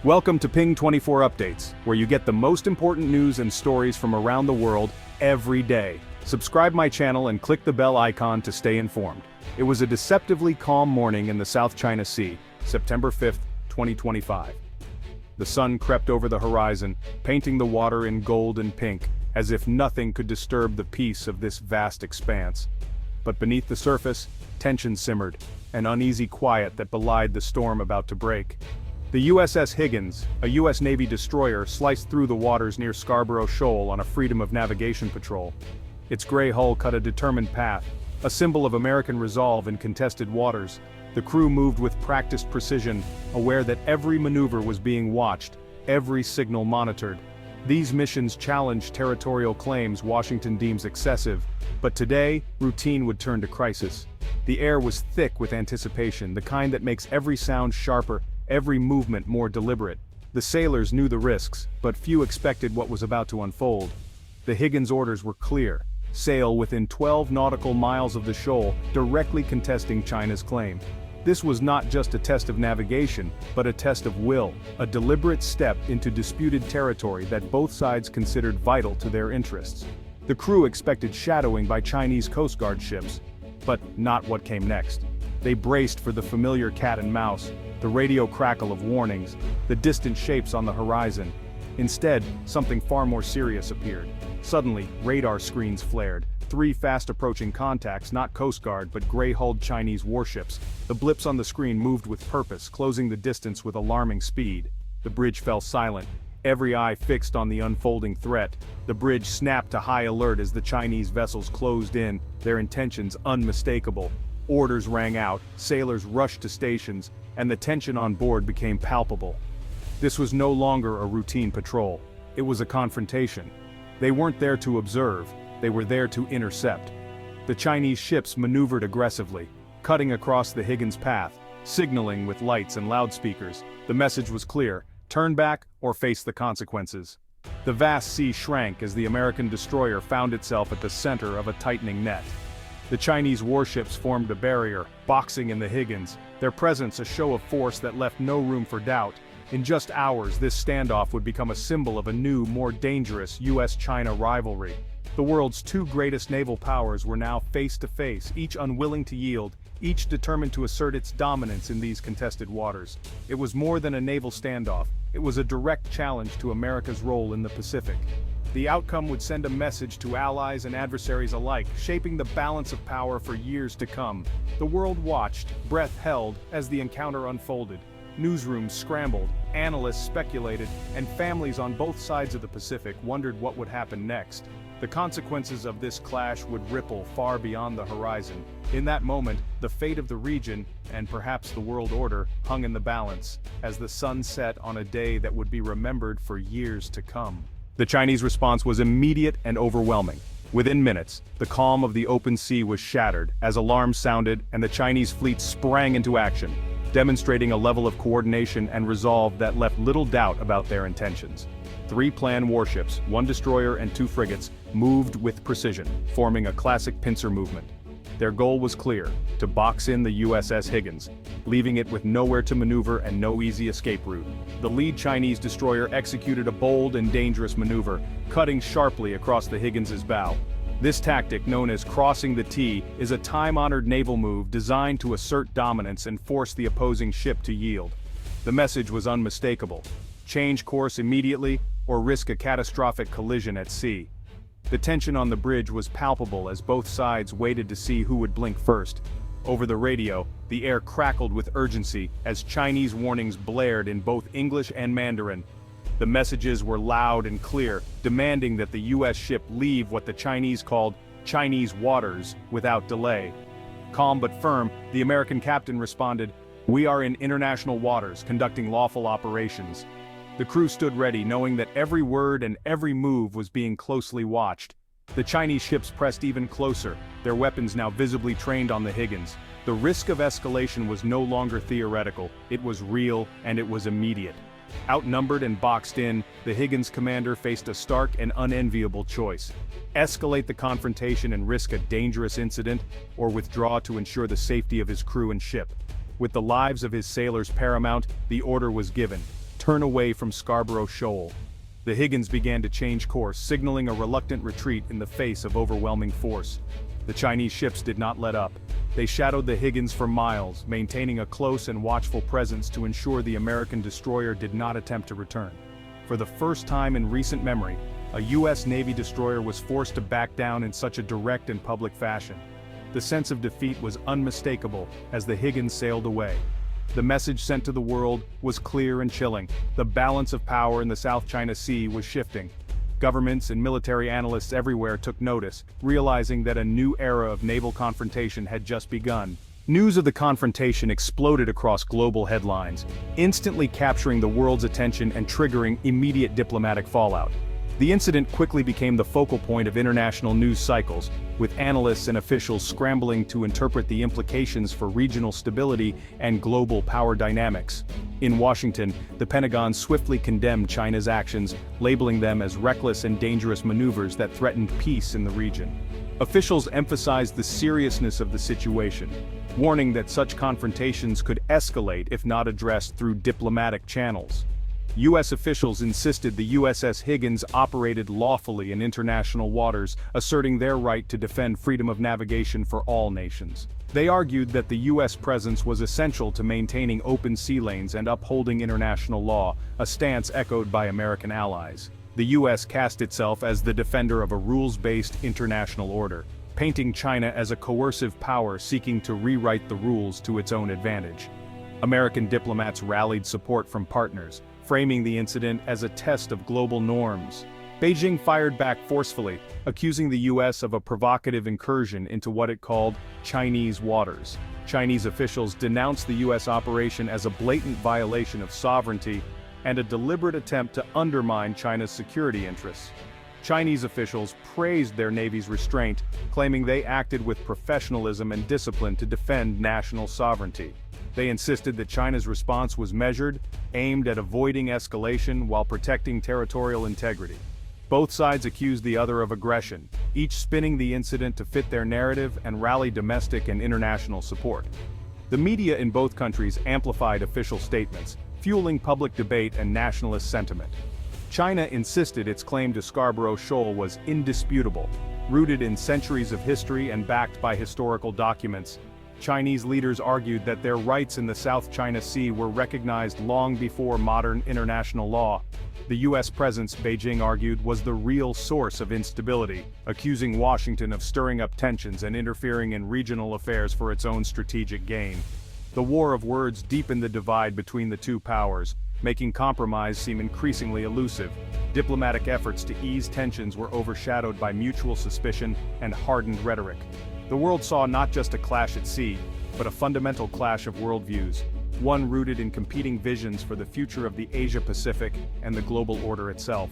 Welcome to Ping 24 Updates, where you get the most important news and stories from around the world every day. Subscribe my channel and click the bell icon to stay informed. It was a deceptively calm morning in the South China Sea, September 5, 2025. The sun crept over the horizon, painting the water in gold and pink, as if nothing could disturb the peace of this vast expanse. But beneath the surface, tension simmered, an uneasy quiet that belied the storm about to break. The USS Higgins, a U.S. Navy destroyer, sliced through the waters near Scarborough Shoal on a freedom of navigation patrol. Its gray hull cut a determined path, a symbol of American resolve in contested waters. The crew moved with practiced precision, aware that every maneuver was being watched, every signal monitored. These missions challenged territorial claims Washington deems excessive, but today, routine would turn to crisis. The air was thick with anticipation, the kind that makes every sound sharper, every movement more deliberate. The sailors knew the risks, but few expected what was about to unfold. The Higgins orders were clear: sail within 12 nautical miles of the shoal, directly contesting China's claim. This was not just a test of navigation, but a test of will, a deliberate step into disputed territory that both sides considered vital to their interests. The crew expected shadowing by Chinese Coast Guard ships, but not what came next. They braced for the familiar cat and mouse, the radio crackle of warnings, the distant shapes on the horizon. Instead, something far more serious appeared. Suddenly, radar screens flared. 3 fast-approaching contacts, not Coast Guard but gray-hulled Chinese warships. The blips on the screen moved with purpose, closing the distance with alarming speed. The bridge fell silent, every eye fixed on the unfolding threat. The bridge snapped to high alert as the Chinese vessels closed in, their intentions unmistakable. Orders rang out, sailors rushed to stations, and the tension on board became palpable. This was no longer a routine patrol. It was a confrontation. They weren't there to observe, they were there to intercept. The Chinese ships maneuvered aggressively, cutting across the Higgins path, signaling with lights and loudspeakers. The message was clear: turn back or face the consequences. The vast sea shrank as the American destroyer found itself at the center of a tightening net. The Chinese warships formed a barrier, boxing in the Higgins, their presence a show of force that left no room for doubt. In just hours, this standoff would become a symbol of a new, more dangerous US-China rivalry. The world's 2 greatest naval powers were now face to face, each unwilling to yield, each determined to assert its dominance in these contested waters. It was more than a naval standoff, it was a direct challenge to America's role in the Pacific. The outcome would send a message to allies and adversaries alike, shaping the balance of power for years to come. The world watched, breath held, as the encounter unfolded. Newsrooms scrambled, analysts speculated, and families on both sides of the Pacific wondered what would happen next. The consequences of this clash would ripple far beyond the horizon. In that moment, the fate of the region, and perhaps the world order, hung in the balance, as the sun set on a day that would be remembered for years to come. The Chinese response was immediate and overwhelming. Within minutes, the calm of the open sea was shattered as alarms sounded and the Chinese fleet sprang into action, demonstrating a level of coordination and resolve that left little doubt about their intentions. 3 planned warships, 1 destroyer and 2 frigates, moved with precision, forming a classic pincer movement. Their goal was clear: to box in the USS Higgins, leaving it with nowhere to maneuver and no easy escape route. The lead Chinese destroyer executed a bold and dangerous maneuver, cutting sharply across the Higgins' bow. This tactic, known as crossing the T, is a time-honored naval move designed to assert dominance and force the opposing ship to yield. The message was unmistakable: change course immediately or risk a catastrophic collision at sea. The tension on the bridge was palpable as both sides waited to see who would blink first. Over the radio, the air crackled with urgency as Chinese warnings blared in both English and Mandarin. The messages were loud and clear, demanding that the U.S. ship leave what the Chinese called Chinese waters without delay. Calm but firm, the American captain responded, "We are in international waters, conducting lawful operations." The crew stood ready, knowing that every word and every move was being closely watched. The Chinese ships pressed even closer, their weapons now visibly trained on the Higgins. The risk of escalation was no longer theoretical, it was real and it was immediate. Outnumbered and boxed in, the Higgins commander faced a stark and unenviable choice: escalate the confrontation and risk a dangerous incident, or withdraw to ensure the safety of his crew and ship. With the lives of his sailors paramount, the order was given: turn away from Scarborough Shoal. The Higgins began to change course, signaling a reluctant retreat in the face of overwhelming force. The Chinese ships did not let up. They shadowed the Higgins for miles, maintaining a close and watchful presence to ensure the American destroyer did not attempt to return. For the first time in recent memory, a U.S. Navy destroyer was forced to back down in such a direct and public fashion. The sense of defeat was unmistakable as the Higgins sailed away. The message sent to the world was clear and chilling. The balance of power in the South China Sea was shifting. Governments and military analysts everywhere took notice, realizing that a new era of naval confrontation had just begun. News of the confrontation exploded across global headlines, instantly capturing the world's attention and triggering immediate diplomatic fallout. The incident quickly became the focal point of international news cycles, with analysts and officials scrambling to interpret the implications for regional stability and global power dynamics. In Washington, the Pentagon swiftly condemned China's actions, labeling them as reckless and dangerous maneuvers that threatened peace in the region. Officials emphasized the seriousness of the situation, warning that such confrontations could escalate if not addressed through diplomatic channels. U.S. officials insisted the USS Higgins operated lawfully in international waters, asserting their right to defend freedom of navigation for all nations. They argued that the U.S. presence was essential to maintaining open sea lanes and upholding international law, a stance echoed by American allies. The U.S. cast itself as the defender of a rules-based international order, painting China as a coercive power seeking to rewrite the rules to its own advantage. American diplomats rallied support from partners, framing the incident as a test of global norms. Beijing fired back forcefully, accusing the U.S. of a provocative incursion into what it called Chinese waters. Chinese officials denounced the U.S. operation as a blatant violation of sovereignty and a deliberate attempt to undermine China's security interests. Chinese officials praised their Navy's restraint, claiming they acted with professionalism and discipline to defend national sovereignty. They insisted that China's response was measured, aimed at avoiding escalation while protecting territorial integrity. Both sides accused the other of aggression, each spinning the incident to fit their narrative and rally domestic and international support. The media in both countries amplified official statements, fueling public debate and nationalist sentiment. China insisted its claim to Scarborough Shoal was indisputable, rooted in centuries of history and backed by historical documents. Chinese leaders argued that their rights in the South China Sea were recognized long before modern international law. The U.S. presence, Beijing argued, was the real source of instability, accusing Washington of stirring up tensions and interfering in regional affairs for its own strategic gain. The war of words deepened the divide between the two powers, making compromise seem increasingly elusive. Diplomatic efforts to ease tensions were overshadowed by mutual suspicion and hardened rhetoric. The world saw not just a clash at sea, but a fundamental clash of worldviews, one rooted in competing visions for the future of the Asia-Pacific and the global order itself.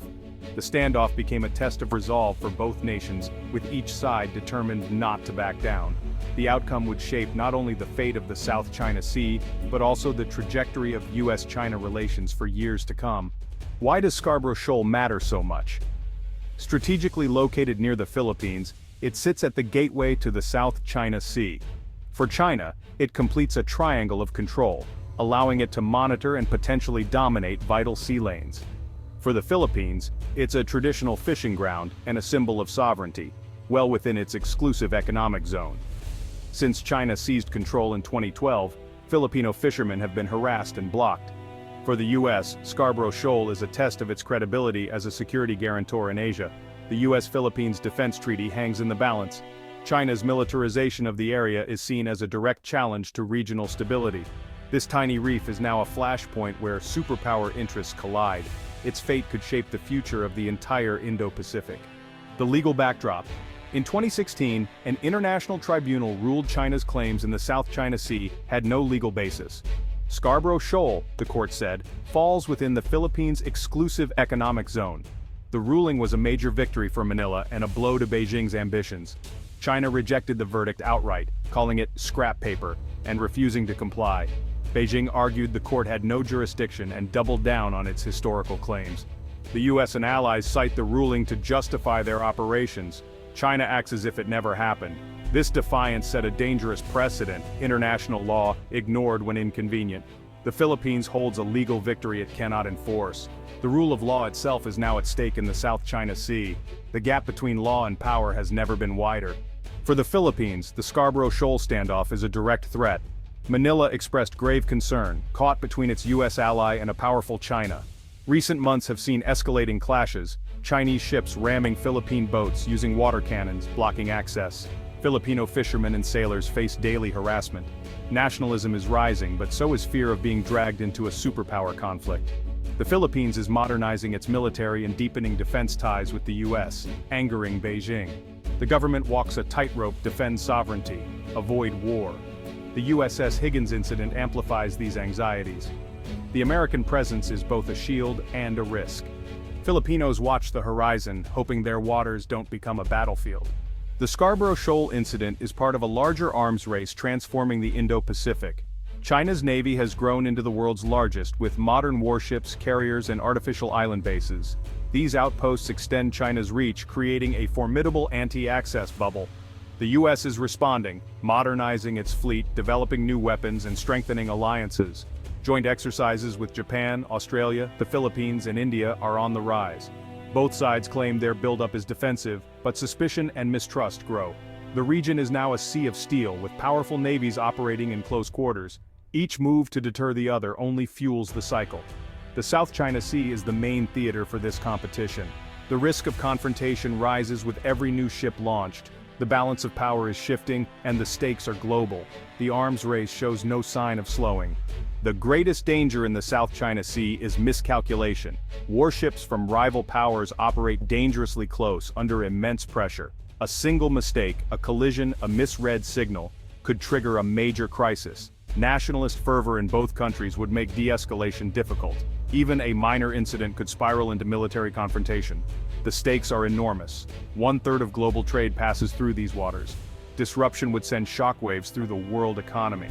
The standoff became a test of resolve for both nations, with each side determined not to back down. The outcome would shape not only the fate of the South China Sea, but also the trajectory of U.S.-China relations for years to come. Why does Scarborough Shoal matter so much? Strategically located near the Philippines, it sits at the gateway to the South China Sea. For China, it completes a triangle of control, allowing it to monitor and potentially dominate vital sea lanes. For the Philippines, it's a traditional fishing ground and a symbol of sovereignty, well within its exclusive economic zone. Since China seized control in 2012, Filipino fishermen have been harassed and blocked. For the U.S., Scarborough Shoal is a test of its credibility as a security guarantor in Asia. The U.S.-Philippines Defense Treaty hangs in the balance. China's militarization of the area is seen as a direct challenge to regional stability. This tiny reef is now a flashpoint where superpower interests collide. Its fate could shape the future of the entire Indo-Pacific. The legal backdrop. In 2016, an international tribunal ruled China's claims in the South China Sea had no legal basis. Scarborough Shoal, the court said, falls within the Philippines' exclusive economic zone. The ruling was a major victory for Manila and a blow to Beijing's ambitions. China rejected the verdict outright, calling it scrap paper, and refusing to comply. Beijing argued the court had no jurisdiction and doubled down on its historical claims. The U.S. and allies cite the ruling to justify their operations. China acts as if it never happened. This defiance set a dangerous precedent, international law ignored when inconvenient. The Philippines holds a legal victory it cannot enforce. The rule of law itself is now at stake in the South China Sea. The gap between law and power has never been wider. For the Philippines, the Scarborough Shoal standoff is a direct threat. Manila expressed grave concern, caught between its U.S. ally and a powerful China. Recent months have seen escalating clashes, Chinese ships ramming Philippine boats using water cannons, blocking access. Filipino fishermen and sailors face daily harassment. Nationalism is rising, but so is fear of being dragged into a superpower conflict. The Philippines is modernizing its military and deepening defense ties with the U.S., angering Beijing. The government walks a tightrope: defend sovereignty, avoid war. The USS Higgins incident amplifies these anxieties. The American presence is both a shield and a risk. Filipinos watch the horizon, hoping their waters don't become a battlefield. The Scarborough Shoal incident is part of a larger arms race transforming the Indo-Pacific. China's navy has grown into the world's largest, with modern warships, carriers, and artificial island bases. These outposts extend China's reach, creating a formidable anti-access bubble. The U.S. is responding, modernizing its fleet, developing new weapons, and strengthening alliances. Joint exercises with Japan, Australia, the Philippines, and India are on the rise. Both sides claim their buildup is defensive, but suspicion and mistrust grow. The region is now a sea of steel, with powerful navies operating in close quarters. Each move to deter the other only fuels the cycle. The South China Sea is the main theater for this competition. The risk of confrontation rises with every new ship launched. The balance of power is shifting, and the stakes are global. The arms race shows no sign of slowing. The greatest danger in the South China Sea is miscalculation. Warships from rival powers operate dangerously close, under immense pressure. A single mistake, a collision, a misread signal, could trigger a major crisis. Nationalist fervor in both countries would make de-escalation difficult. Even a minor incident could spiral into military confrontation. The stakes are enormous. 1/3 of global trade passes through these waters. Disruption would send shockwaves through the world economy.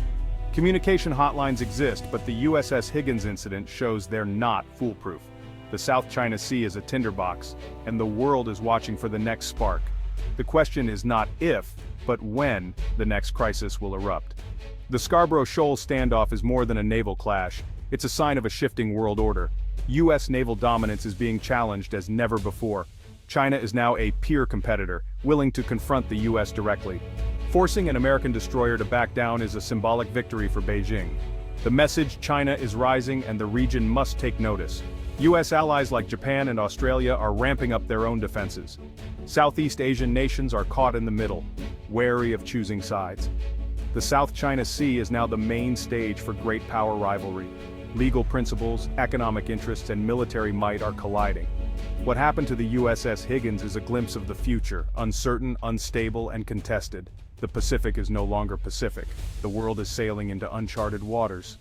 Communication hotlines exist, but the USS Higgins incident shows they're not foolproof. The South China Sea is a tinderbox, and the world is watching for the next spark. The question is not if, but when, the next crisis will erupt. The Scarborough Shoal standoff is more than a naval clash. It's a sign of a shifting world order. U.S. naval dominance is being challenged as never before. China is now a peer competitor, willing to confront the U.S. directly. Forcing an American destroyer to back down is a symbolic victory for Beijing. The message: China is rising and the region must take notice. U.S. allies like Japan and Australia are ramping up their own defenses. Southeast Asian nations are caught in the middle, wary of choosing sides. The South China Sea is now the main stage for great power rivalry. Legal principles, economic interests, and military might are colliding. What happened to the USS Higgins is a glimpse of the future, uncertain, unstable, and contested. The Pacific is no longer Pacific. The world is sailing into uncharted waters.